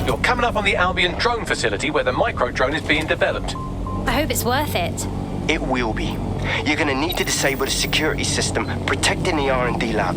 You're coming up on the Albion drone facility where the microdrone is being developed. I hope it's worth it. It will be. You're gonna need to disable the security system protecting the R&D lab.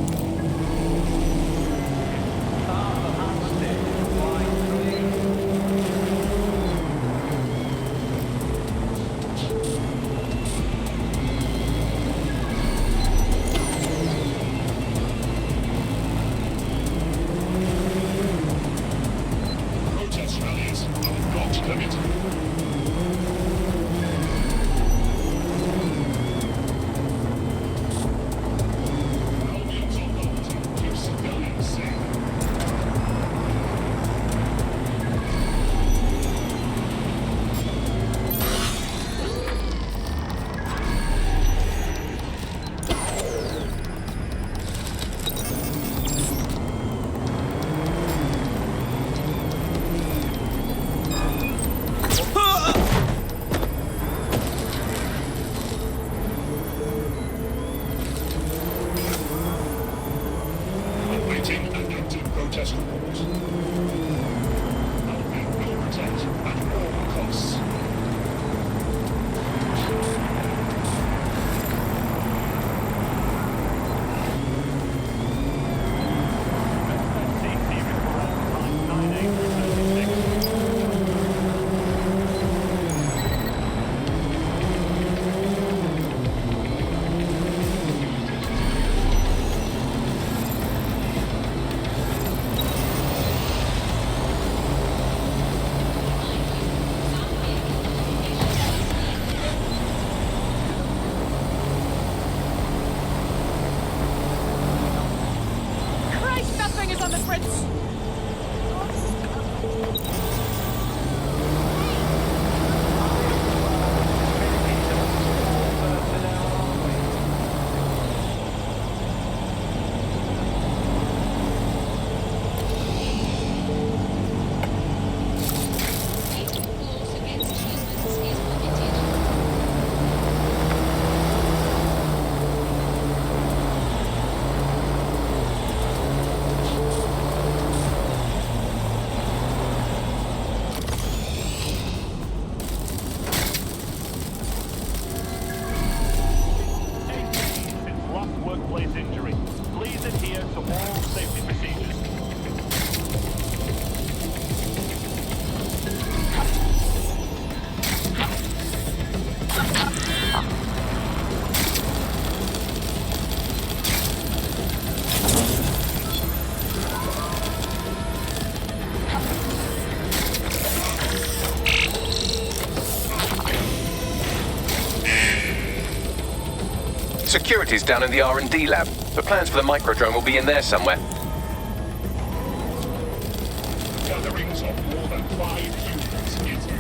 Security's down in the R&D lab. The plans for the microdrone will be in there somewhere. Gatherings of more than 5 units is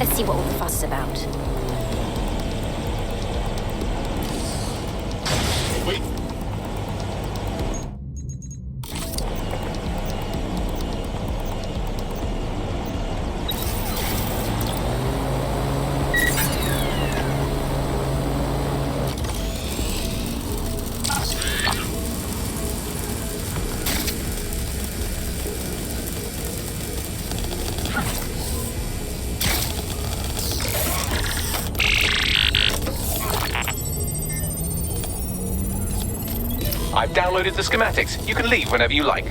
Let's see what all the fuss is about. Wait. I've downloaded the schematics. You can leave whenever you like.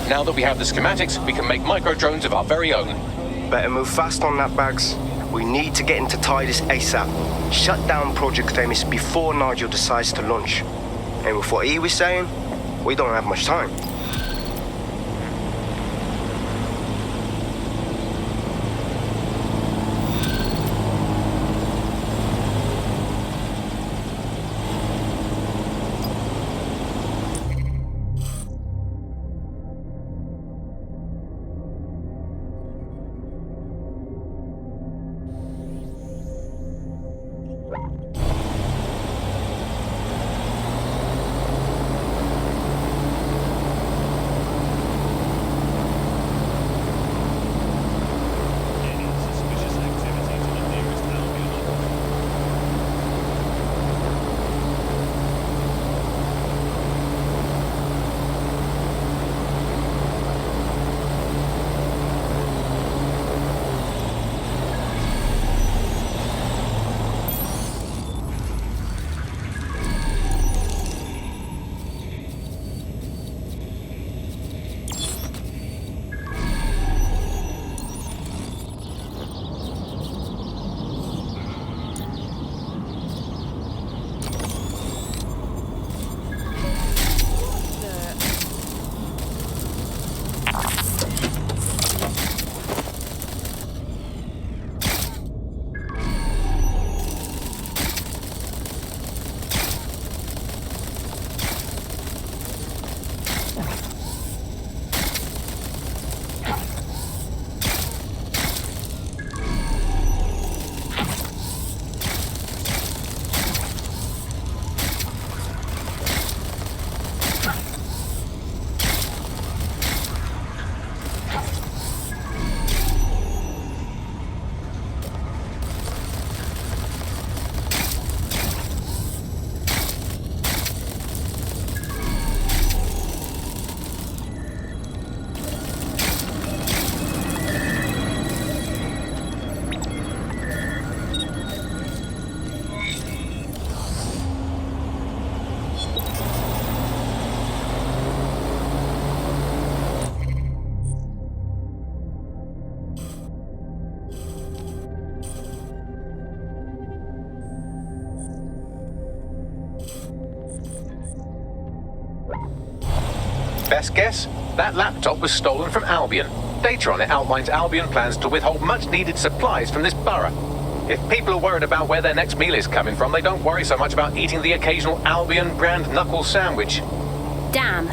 Now that we have the schematics, we can make microdrones of our very own. Better move fast on that, Bags. We need to get into Titus ASAP. Shut down Project Themis before Nigel decides to launch. And with what he was saying, we don't have much time. Best guess? That laptop was stolen from Albion. Data on it outlines Albion plans to withhold much-needed supplies from this borough. If people are worried about where their next meal is coming from, they don't worry so much about eating the occasional Albion brand knuckle sandwich. Damn.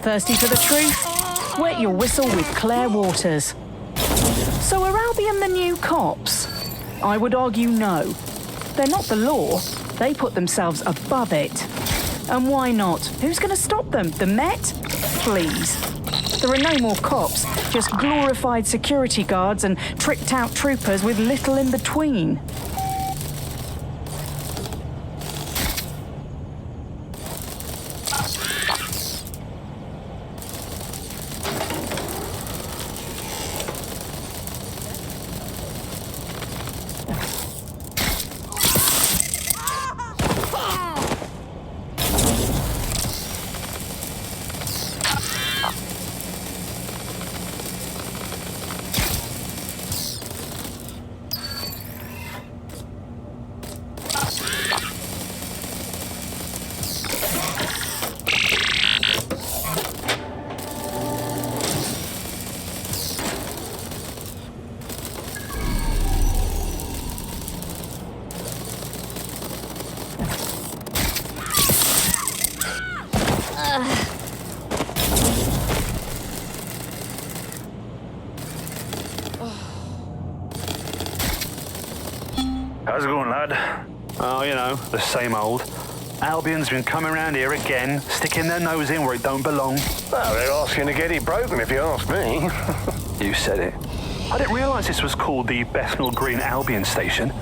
Thirsty for the truth? Wet your whistle with Claire Waters. So are Albion the new cops? I would argue no. They're not the law. They put themselves above it. And why not? Who's going to stop them? The Met? Please. There are no more cops, just glorified security guards and tricked-out troopers with little in between. How's it going, lad? Oh, you know, the same old. Albion's been coming around here again, sticking their nose in where it don't belong. Well, they're asking to get it broken, if you ask me. You said it. I didn't realise this was called the Bethnal Green Albion Station.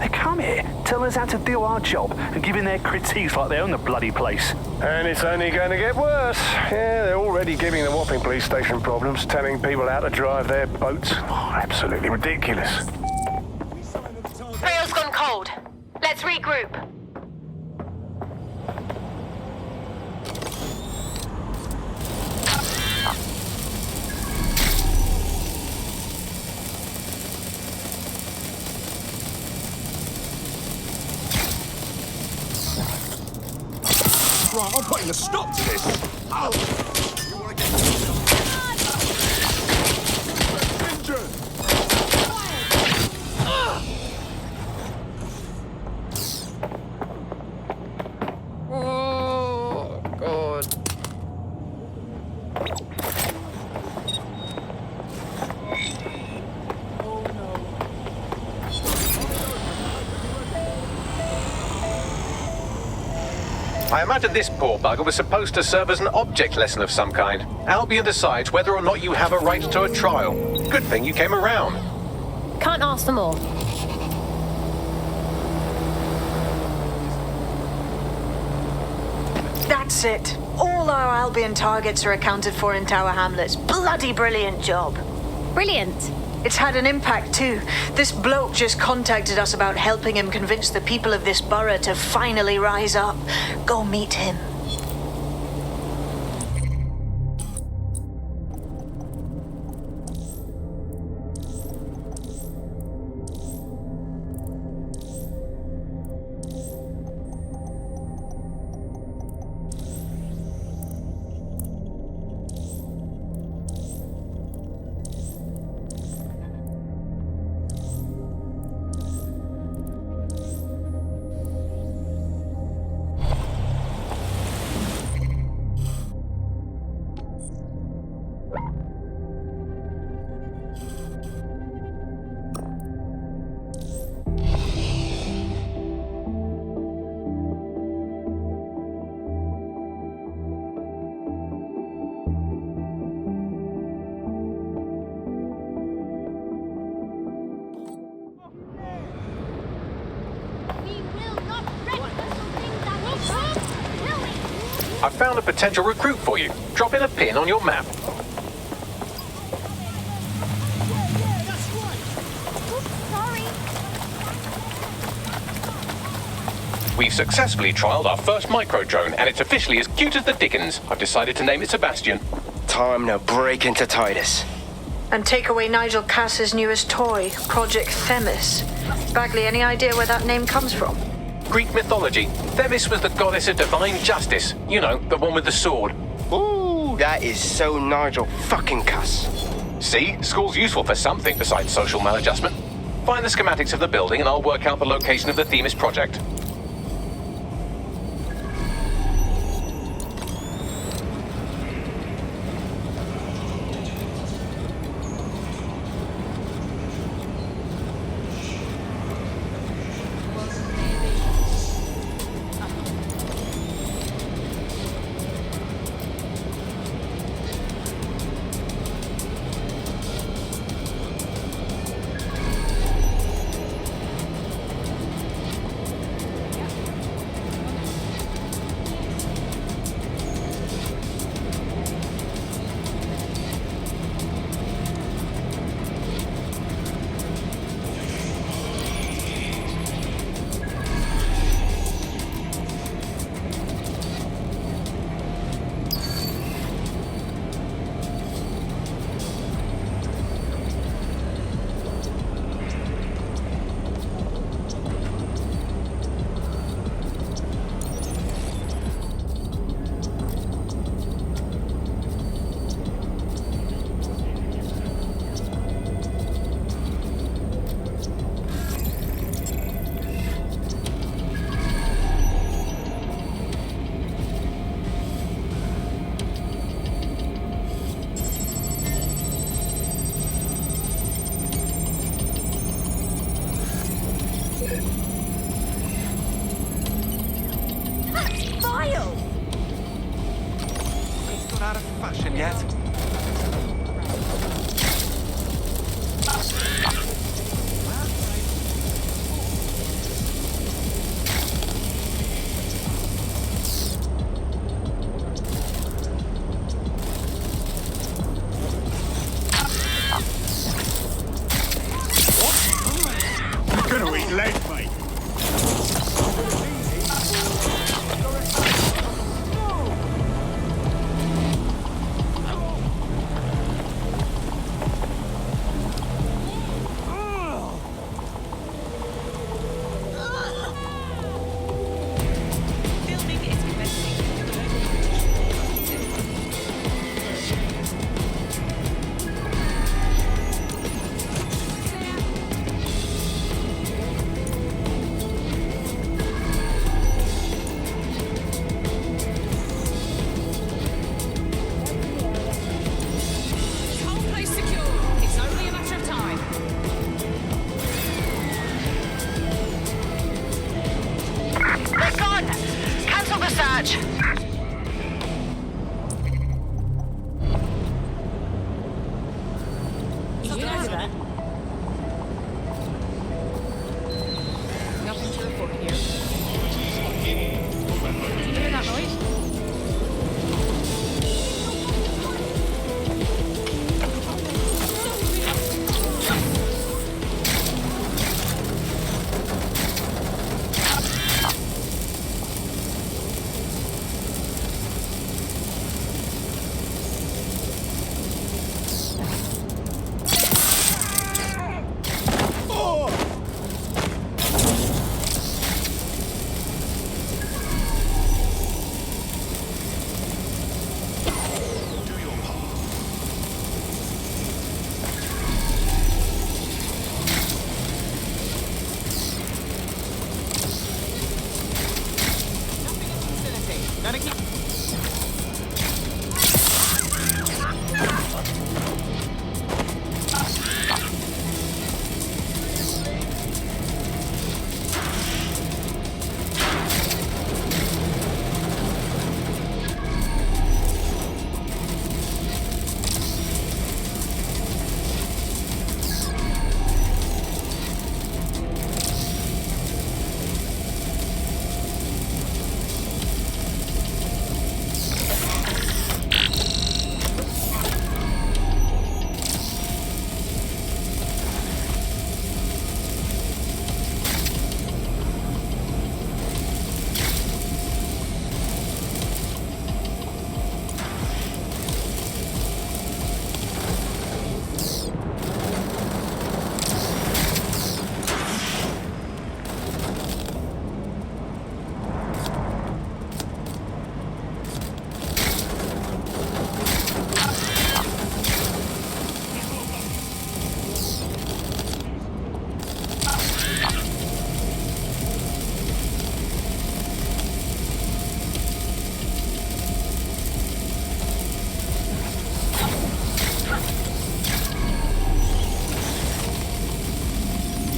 They come here, telling us how to do our job and giving their critiques like they own the bloody place. And it's only going to get worse. Yeah, they're already giving the Wapping police station problems, telling people how to drive their boats. Oh, absolutely ridiculous. Rail's gone cold. Let's regroup. Right, I'm putting a stop to this. Oh! You want to get injured? Oh, God. I imagine this poor bugger was supposed to serve as an object lesson of some kind. Albion decides whether or not you have a right to a trial. Good thing you came around. Can't ask for more. That's it. All our Albion targets are accounted for in Tower Hamlets. Bloody brilliant job. Brilliant. It's had an impact too. This bloke just contacted us about helping him convince the people of this borough to finally rise up. Go meet him. I found a potential recruit for you. Drop in a pin on your map. We've successfully trialled our first microdrone, and it's officially as cute as the dickens. I've decided to name it Sebastian. Time to break into Titus. And take away Nigel Cass's newest toy, Project Themis. Bagley, any idea where that name comes from? Greek mythology. Themis was the goddess of divine justice. You know, the one with the sword. Ooh, that is so Nigel fucking Cass. See? School's useful for something besides social maladjustment. Find the schematics of the building and I'll work out the location of the Themis project. fucking leg, mate.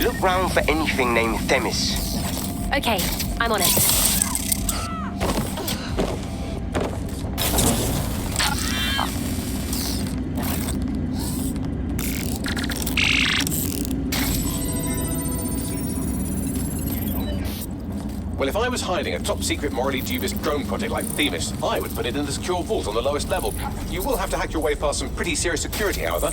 Look round for anything named Themis. Okay, I'm on it. Well, if I was hiding a top-secret, morally dubious drone project like Themis, I would put it in the secure vault on the lowest level. You will have to hack your way past some pretty serious security, however.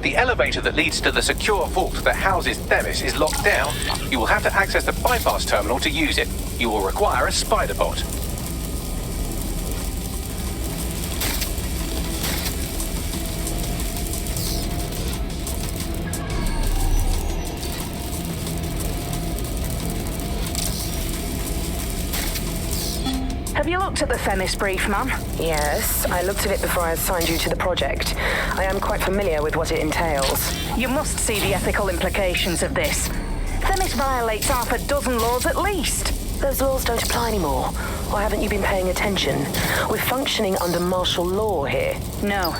The elevator that leads to the secure vault that houses Themis is locked down. You will have to access the bypass terminal to use it. You will require a spider bot. Have you looked at the Themis brief, ma'am? Yes, I looked at it before I assigned you to the project. I am quite familiar with what it entails. You must see the ethical implications of this. Themis violates half a dozen laws at least. Those laws don't apply anymore. Or haven't you been paying attention? We're functioning under martial law here. No.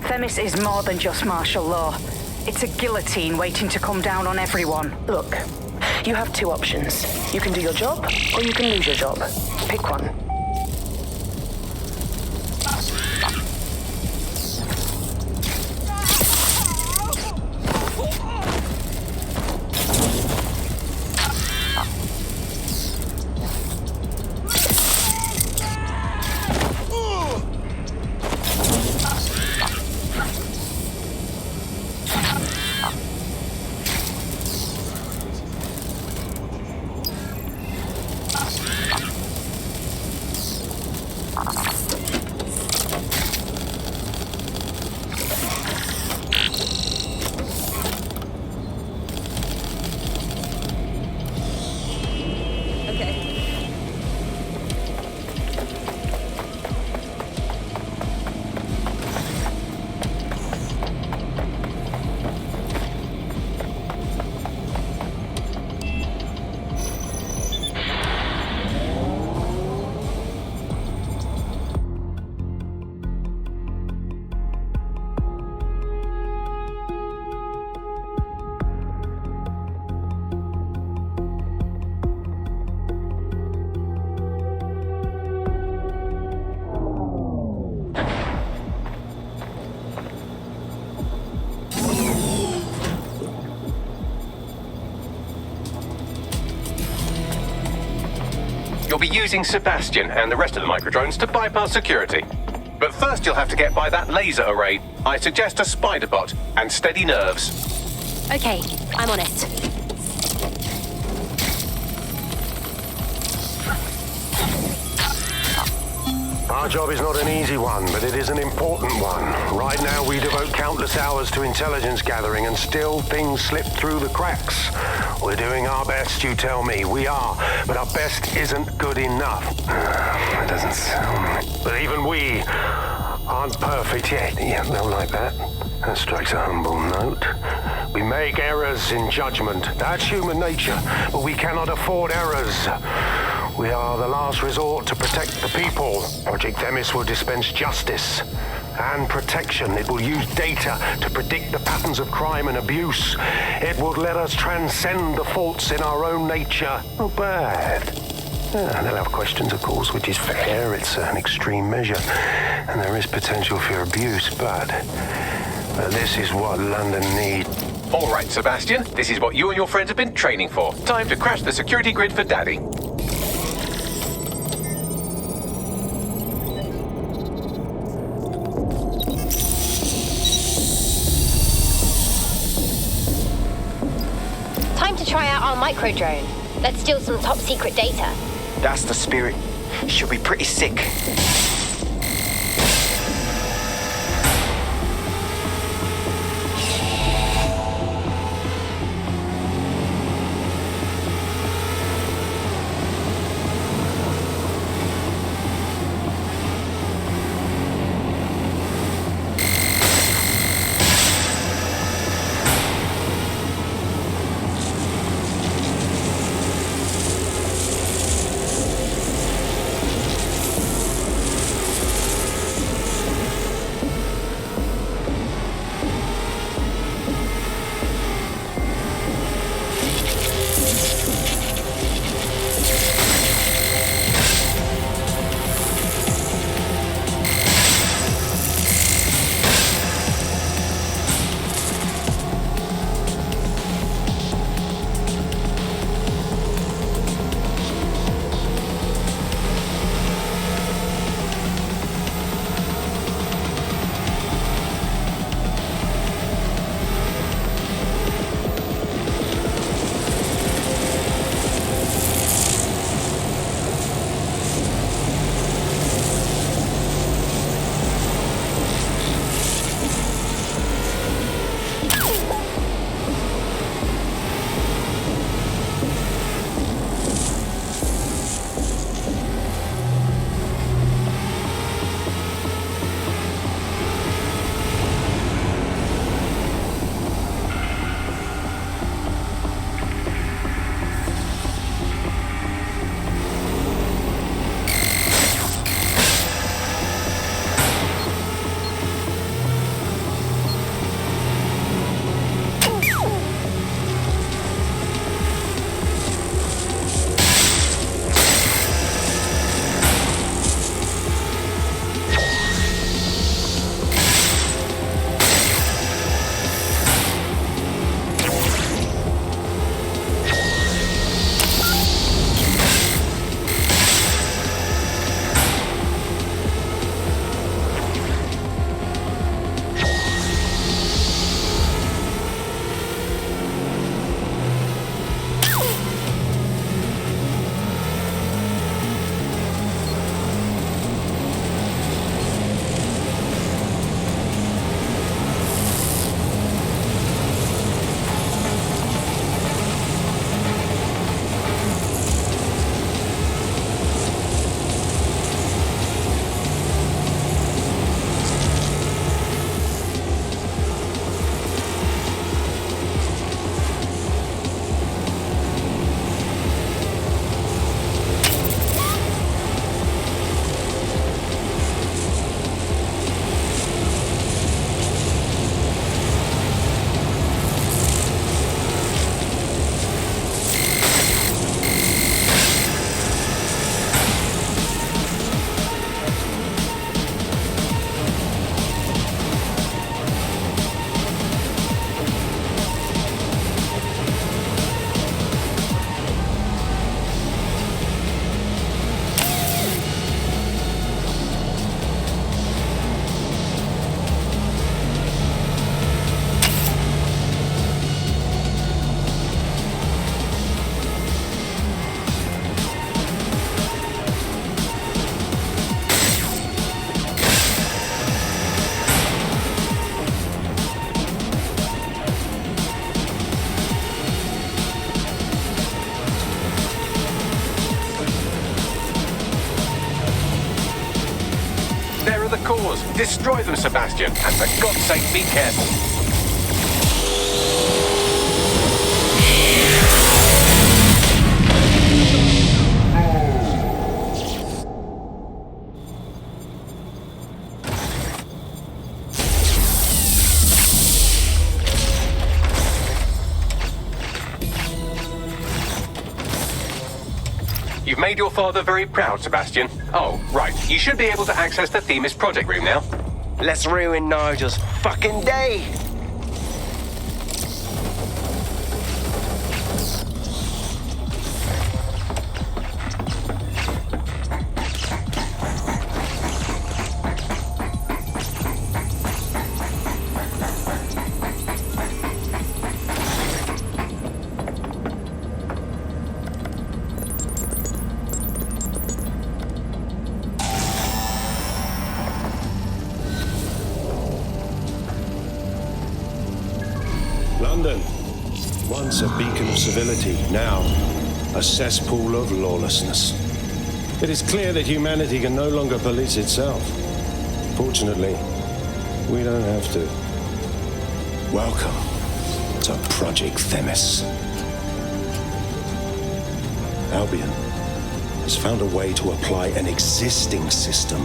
Themis is more than just martial law. It's a guillotine waiting to come down on everyone. Look, you have two options. You can do your job, or you can lose your job. Pick one. you'll be using Sebastian and the rest of the microdrones to bypass security. But first you'll have to get by that laser array. I suggest a spider bot and steady nerves. Okay, I'm on it. Our job is not an easy one, but it is an important one. Right now, we devote countless hours to intelligence gathering, and still things slip through the cracks. We're doing our best, you tell me. We are, but our best isn't good enough. That doesn't sound... But even we aren't perfect yet. Yeah, don't like that. That strikes a humble note. We make errors in judgment. That's human nature, but we cannot afford errors. We are the last resort to protect the people. Project Themis will dispense justice and protection. It will use data to predict the patterns of crime and abuse. It will let us transcend the faults in our own nature. Not bad. They'll have questions, of course, which is fair. It's an extreme measure, and there is potential for abuse, but this is what London needs. All right, Sebastian, this is what you and your friends have been training for. Time to crash the security grid for Daddy. Time to try out our microdrone. Let's steal some top secret data. That's the spirit. She'll be pretty sick. Destroy them, Sebastian, and for God's sake, be careful. You've made your father very proud, Sebastian. Oh, right. You should be able to access the Themis project room now. Let's ruin Nigel's fucking day. London, once a beacon of civility, now a cesspool of lawlessness. It is clear that humanity can no longer police itself. Fortunately, we don't have to. Welcome to Project Themis. Albion has found a way to apply an existing system,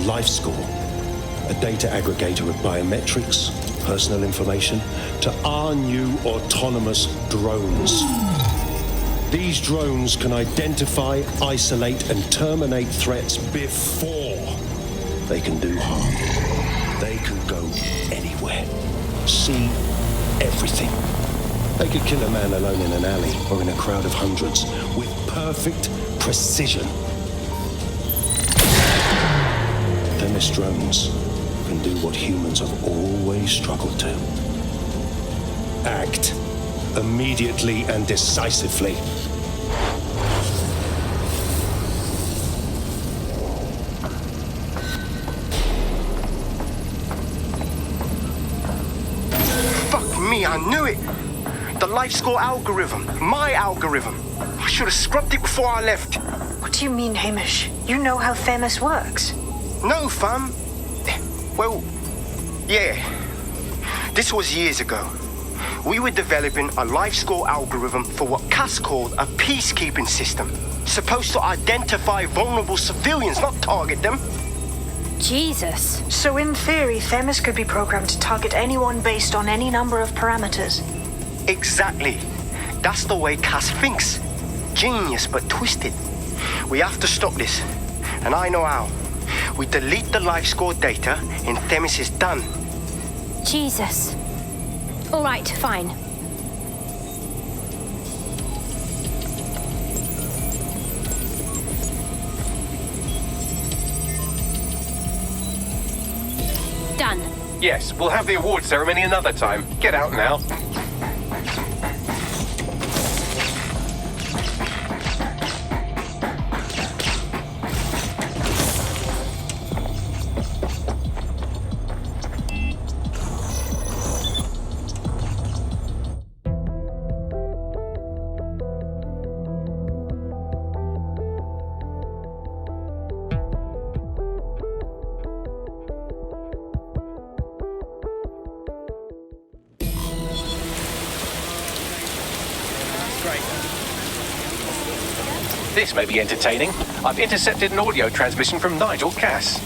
LifeScore, a data aggregator of biometrics, personal information, to our new autonomous drones. These drones can identify, isolate, and terminate threats before they can do harm. They can go anywhere, see everything. They could kill a man alone in an alley or in a crowd of hundreds with perfect precision. Themis drones can do what humans have always struggled to. Act immediately and decisively. Fuck me, I knew it! The LifeScore algorithm, my algorithm. I should have scrubbed it before I left. What do you mean, Hamish? You know how Themis works? No, fam. Well, yeah. This was years ago. We were developing a LifeScore algorithm for what Cass called a peacekeeping system. Supposed to identify vulnerable civilians, not target them. Jesus. So in theory, Themis could be programmed to target anyone based on any number of parameters. Exactly. That's the way Cass thinks. Genius, but twisted. We have to stop this. And I know how. We delete the LifeScore data and Themis is done. Jesus. All right, fine. Done. Yes, we'll have the award ceremony another time. Get out now. This may be entertaining. I've intercepted an audio transmission from Nigel Cass.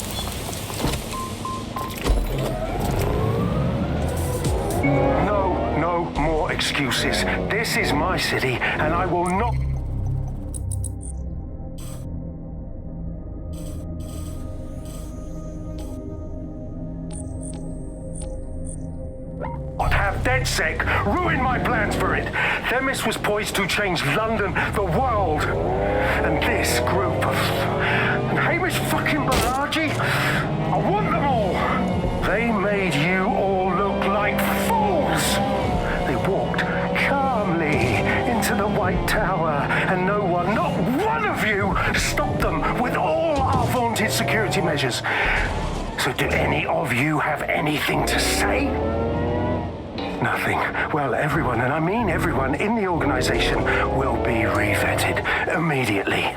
No more excuses. This is my city, and I will not... have DedSec ruin my plans for it. Themis was poised to change London, the world. And this group of... And Hamish fucking Balaji? I want them all. They made you all look like fools. They walked calmly into the White Tower, and no one, not one of you, stopped them with all our vaunted security measures. So do any of you have anything to say? Nothing. Well, everyone, and I mean everyone in the organization, will be revetted immediately.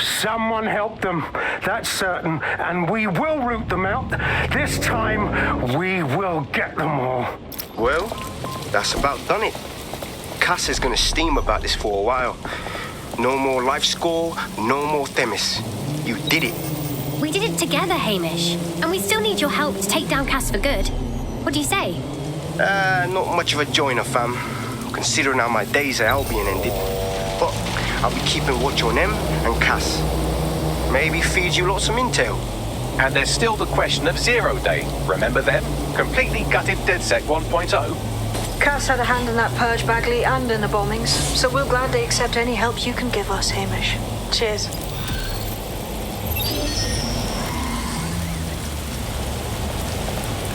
Someone help them, that's certain, and we will root them out. This time, we will get them all. Well, that's about done it. Cass is gonna steam about this for a while. No more life score, no more Themis. You did it. We did it together, Hamish. And we still need your help to take down Cass for good. What do you say? Not much of a joiner, fam. Considering how my days at Albion ended. But I'll be keeping watch on them and Cass. Maybe feed you lots of intel. And there's still the question of Zero Day. Remember them? Completely gutted DedSec 1.0. Cass had a hand in that purge, Bagley, and in the bombings, so we'll gladly accept any help you can give us, Hamish. Cheers.